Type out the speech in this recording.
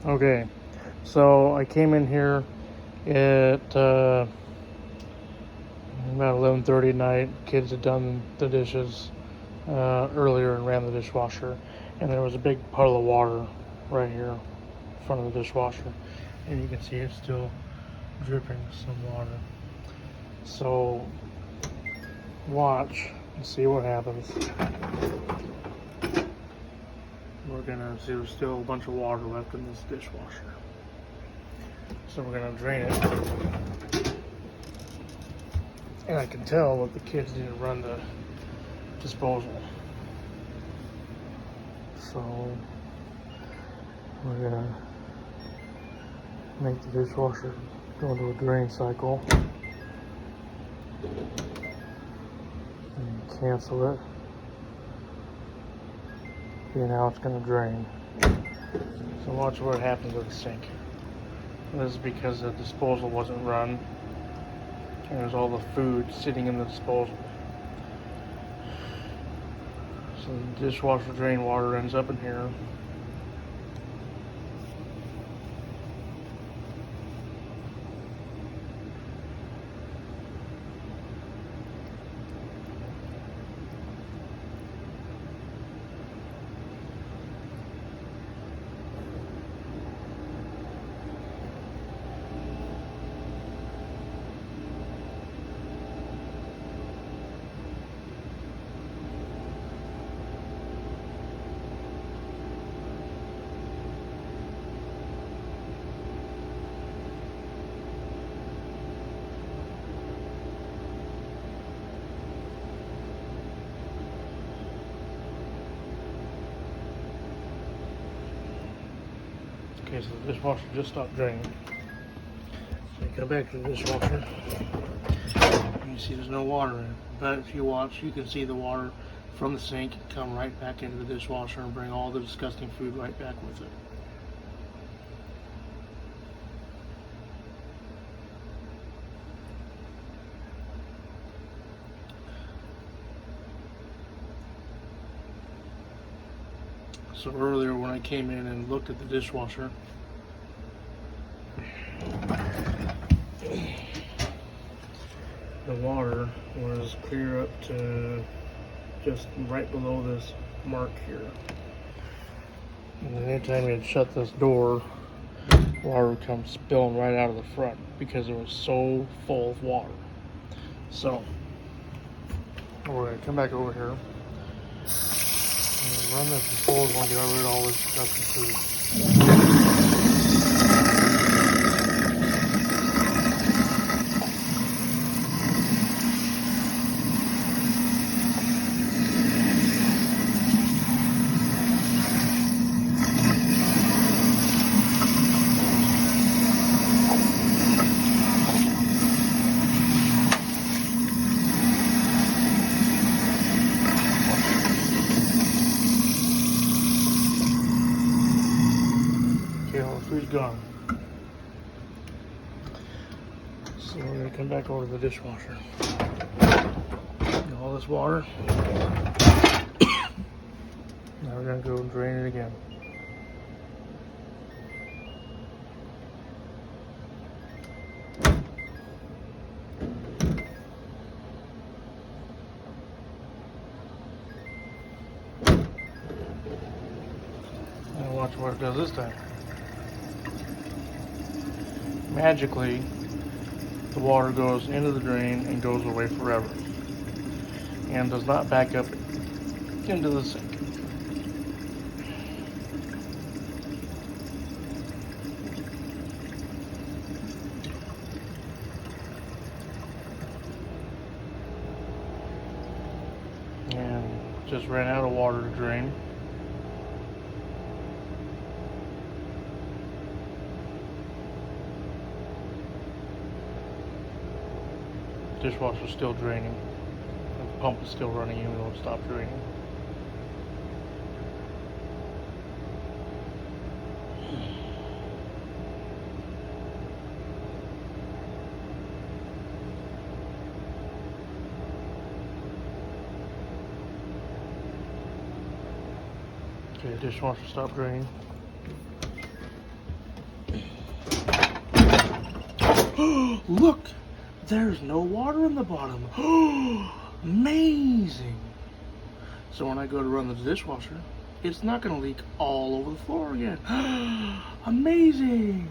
Okay, so I came in here at about 11:30 at night. Kids had done the dishes earlier and ran the dishwasher, and there was a big puddle of water right here in front of the dishwasher, and you can see it's still dripping some water. So watch and see what happens. We're gonna see there's still a bunch of water left in this dishwasher. So we're gonna drain it. And I can tell that the kids didn't run the disposal. So we're gonna make the dishwasher go into a drain cycle and cancel it. See, now it's gonna drain. So watch what happens with the sink. This is because the disposal wasn't run, and there's all the food sitting in the disposal. So the dishwasher drain water ends up in here. Okay, so the dishwasher just stopped draining. So you come back to the dishwasher, and you see there's no water in it. But if you watch, you can see the water from the sink come right back into the dishwasher and bring all the disgusting food right back with it. So earlier when I came in and looked at the dishwasher, the water was clear up to just right below this mark here. And then anytime you had shut this door, water would come spilling right out of the front because it was so full of water. So we're gonna come back over here and run this disposal and get rid of all this disgusting food. Okay, all the food's gone. So we're gonna come back over to the dishwasher. Get all this water. Now we're gonna go and drain it again. And watch what it does this time. Magically, the water goes into the drain and goes away forever, and does not back up into the sink. And just ran out of water to drain. Dishwasher's still draining. The pump is still running even though it stopped draining. Okay, dishwasher stopped draining. Look, there's no water in the bottom. Amazing. So when I go to run the dishwasher, it's not going to leak all over the floor again. Amazing.